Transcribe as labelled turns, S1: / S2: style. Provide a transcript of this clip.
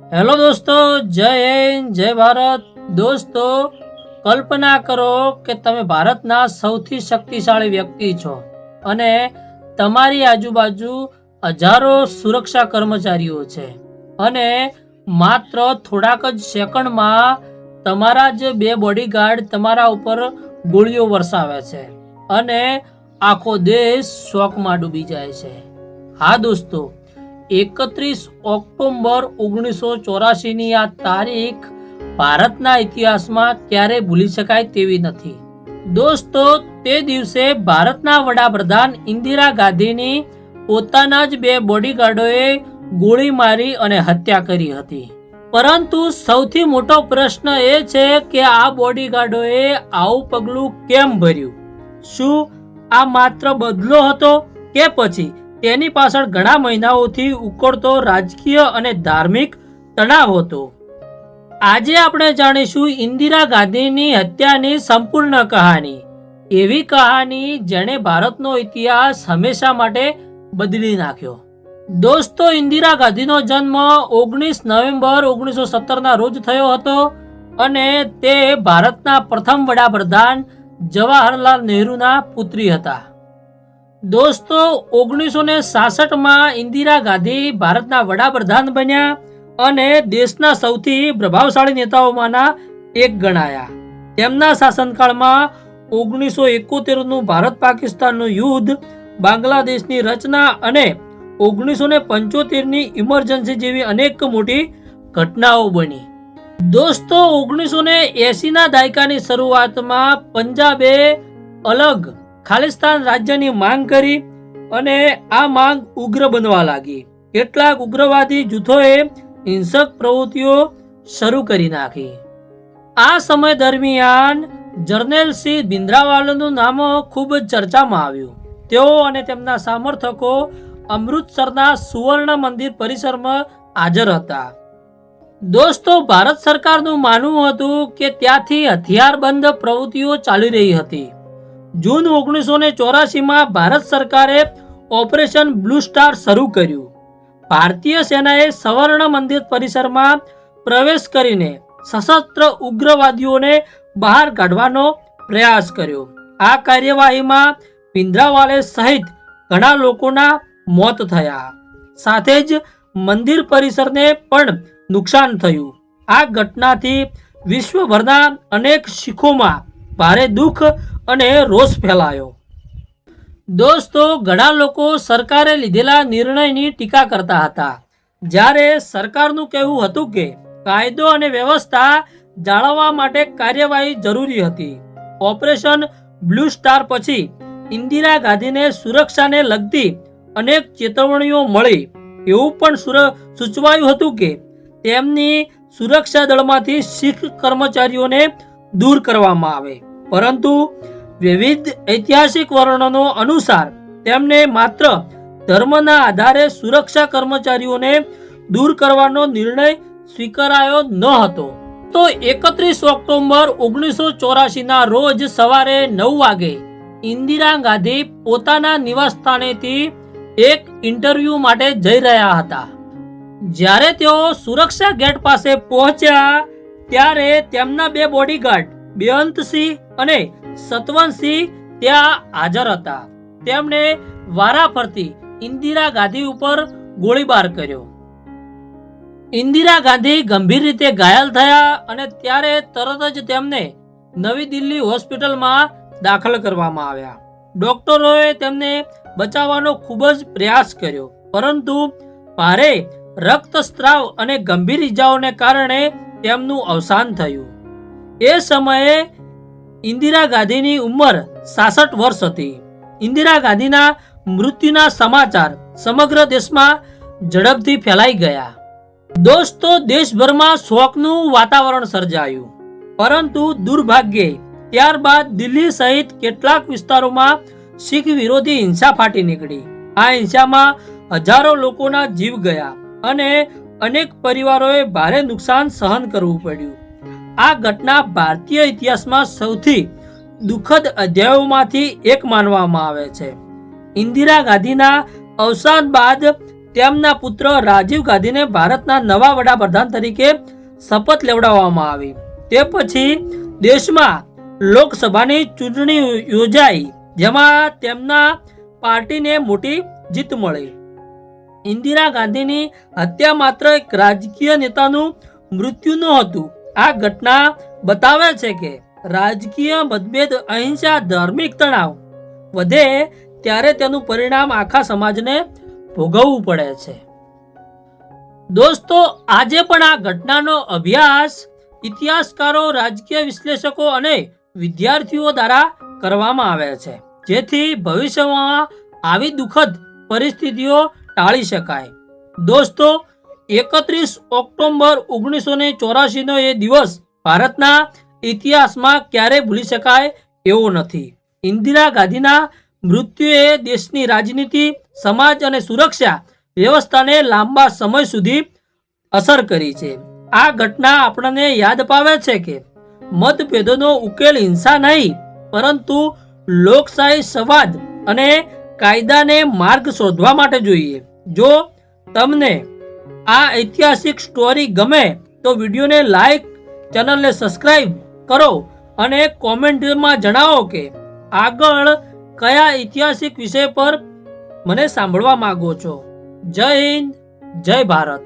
S1: Hello દોસ્તો, જય હિન્દ, જય ભારત. દોસ્તો, કલ્પના કરો કે તમે ભારતના સૌથી શક્તિશાળી વ્યક્તિ છો અને તમારી આજુબાજુ હજારો સુરક્ષા કર્મચારીઓ છે અને માત્ર થોડાક જ સેકન્ડમાં તમારા જ બે બોડીગાર્ડ તમારા ઉપર ગોળીઓ વરસાવે છે અને આખો દેશ શોકમાં ડૂબી જાય છે. હા દોસ્તો, 31 ઓક્ટોબર 1984ની આ તારીખ ભારતના ઇતિહાસમાં ક્યારેય ભૂલી શકાય તેવી નથી. દોસ્તો, તે દિવસે ભારતના વડાપ્રધાન ઇન્દિરા ગાંધીની પોતાના જ બે બોડીગાર્ડોએ ગોળી મારી અને હત્યા કરી હતી. પરંતુ સૌથી મોટો પ્રશ્ન એ છે કે આ બોડીગાર્ડોએ આવું પગલું કેમ ભર્યું? શું આ માત્ર બદલો હતો કે પછી તેની પાછળ ઘણા મહિનાઓથી ઉકળતો રાજકીય અને ધાર્મિક તણાવ હતો? આજે આપણે જાણીશું ઇન્દિરા ગાંધીની હત્યાની સંપૂર્ણ કહાની, એવી કહાની જેણે ભારતનો ઇતિહાસ હંમેશા માટે બદલી નાખ્યો. દોસ્તો, ઇન્દિરા ગાંધીનો જન્મ 19 નવેમ્બર 1917ના રોજ થયો હતો અને તે ભારતના પ્રથમ વડાપ્રધાન જવાહરલાલ નહેરુના પુત્રી હતા. દોસ્તો, 1966માં ઇન્દિરા ગાંધી ભારતના વડાપ્રધાન બન્યા અને દેશના સૌથી પ્રભાવશાળી નેતાઓમાંના એક ગણાયા. તેમના શાસનકાળમાં 1971નું ભારત પાકિસ્તાનનું યુદ્ધ, બાંગ્લાદેશની રચના અને 1975ની ઇમરજન્સી જેવી અનેક મોટી ઘટનાઓ બની. દોસ્તો, 1980ના દાયકાની શરૂઆતમાં પંજાબે અલગ ખાલિસ્તાન રાજ્યની માંગ કરી અને આ માંગ ઉગ્ર બનવા લાગી. કેટલાક ઉગ્રવાદી જૂથોએ હિંસક પ્રવૃત્તિઓ શરૂ કરી નાખી. આ સમય દરમિયાન જર્નલ સિંહ ભિંદ્રાવાલાનું નામ ખૂબ જ ચર્ચામાં આવ્યું. તેઓ અને તેમના સમર્થકો અમૃતસરના સુવર્ણ મંદિર પરિસરમાં હાજર હતા. દોસ્તો, ભારત સરકારનું માનવું હતું કે ત્યાંથી હથિયારબંધ પ્રવૃત્તિઓ ચાલી રહી હતી. જૂન 1984માં ભારત સરકારે ઓપરેશન બ્લુ સ્ટાર શરૂ કર્યું. ભારતીય સેનાએ સુવર્ણ મંદિર પરિસરમાં પ્રવેશ કરીને સશસ્ત્ર ઉગ્રવાદીઓને બહાર કાઢવાનો પ્રયાસ કર્યો. આ કાર્યવાહીમાં ભિંદ્રાવાલે સહિત ઘણા લોકોના મોત થયા. સાથે જ મંદિર પરિસરને પણ નુકસાન થયું. આ ઘટનાથી વિશ્વભરના અનેક શીખોમાં ભારે દુઃખ અને રોષ ફેલાયો. દોસ્તો, ઘણા લોકો સરકારે લીધેલા નિર્ણયની ટીકા કરતા હતા, જ્યારે સરકારનું કહેવું હતું કે કાયદો અને વ્યવસ્થા જાળવવા માટે કાર્યવાહી જરૂરી હતી. ઓપરેશન બ્લુ સ્ટાર પછી ઇન્દિરા ગાંધીને સુરક્ષાને લગતી અનેક ચેતવણીઓ મળી. એવું પણ સૂચવાયું હતું કે તેમની સુરક્ષા દળમાંથી શીખ કર્મચારીઓને દૂર કરવામાં આવે, પરંતુ વિવિધ ઐતિહાસિક વર્ણનો અનુસાર તેમને માત્ર ધર્મના આધારે સુરક્ષા કર્મચારીઓને દૂર કરવાનો નિર્ણય સ્વીકારાયો ન હતો. તો 31 ઓક્ટોબર 1984ના રોજ સવારે 9 વાગે ઇન્દિરા ગાંધી પોતાના નિવાસ સ્થાનેથી એક ઇન્ટરવ્યૂ માટે જઈ રહ્યા હતા. જ્યારે તેઓ સુરક્ષા ગેટ પાસે પહોંચ્યા ત્યારે તેમના બે બોડીગાર્ડ બેઅંતસિંહ અને સતવંતસિંહ ત્યાં હાજર હતા. તેમણે વારાફરતી ઇન્દિરા ગાંધી ઉપર ગોળીબાર કર્યો. ઇન્દિરા ગાંધી ગંભીર રીતે ઘાયલ થયા અને ત્યારે તરત જ તેમને નવી દિલ્હી હોસ્પિટલમાં દાખલ કરવામાં આવ્યા. ડોક્ટરોએ તેમને બચાવવાનો ખૂબ જ પ્રયાસ કર્યો, પરંતુ ભારે રક્તસ્રાવ અને ગંભીર ઇજાઓને કારણે તેમનું અવસાન થયું. એ સમયે ઇન્દિરા ગાંધીની ઉંમર 66 વર્ષ હતી. ઇન્દિરા ગાંધીના મૃત્યુના સમાચાર સમગ્ર દેશમાં ઝડપથી ફેલાઈ ગયા. દોસ્તો, દેશભરમાં શોકનું વાતાવરણ સર્જાયું, પરંતુ દુર્ભાગ્યે ત્યારબાદ દિલ્હી સહિત કેટલાક વિસ્તારોમાં શીખ વિરોધી હિંસા ફાટી નીકળી. આ હિંસામાં હજારો લોકોના જીવ ગયા અને અનેક પરિવારોએ ભારે નુકસાન સહન કરવું પડ્યું. આ ઘટના ભારતીય ઇતિહાસમાં સૌથી દુઃખદ અધ્યાયોમાંથી એક માનવામાં આવે છે. ઇન્દિરા ગાંધીના અવસાન બાદ તેમના પુત્ર રાજીવ ગાંધીને ભારતના નવા વડાપ્રધાન તરીકે શપથ લેવડાવવામાં આવી. તે પછી દેશમાં લોકસભાની ચૂંટણી યોજાઈ, જેમાં તેમના પાર્ટીને મોટી જીત મળી. ઇન્દિરા ગાંધીની હત્યા માત્ર એક રાજકીય નેતાનું મૃત્યુ નહોતું. આ ઘટના બતાવે છે કે રાજકીય મતભેદ, અહિંસા, ધાર્મિક તણાવ વધે ત્યારે તેનું પરિણામ આખા સમાજને ભોગવવું પડે છે. દોસ્તો, આજે પણ આ ઘટનાનો અભ્યાસ ઇતિહાસકારો, રાજકીય વિશ્લેષકો અને વિદ્યાર્થીઓ દ્વારા કરવામાં આવે છે, જેથી ભવિષ્યમાં આવી દુઃખદ પરિસ્થિતિઓ ટાળી શકાય. દોસ્તો, 31 ઓક્ટોબર 1984 નો એ દિવસ ભારતના ઇતિહાસમાં ક્યારેય ભૂલી શકાય એવો નથી. ઇન્દિરા ગાંધીના મૃત્યુએ દેશની રાજનીતિ, સમાજ અને સુરક્ષા વ્યવસ્થાને લાંબા સમય સુધી અસર કરી છે. આ ઘટના આપણને યાદ અપાવે છે કે મતભેદોનો ઉકેલ હિંસા નહીં, પરંતુ લોકશાહી, સંવાદ અને કાયદાને માર્ગ શોધવા માટે જોઈએ. જો તમને આ ઐતિહાસિક સ્ટોરી ગમે તો વિડીયોને લાઈક, ચેનલને સબસ્ક્રાઈબ કરો અને કોમેન્ટમાં જણાવો કે આગળ કયા ઐતિહાસિક વિષય પર મને સાંભળવા માંગો છો. જય હિન્દ, જય ભારત.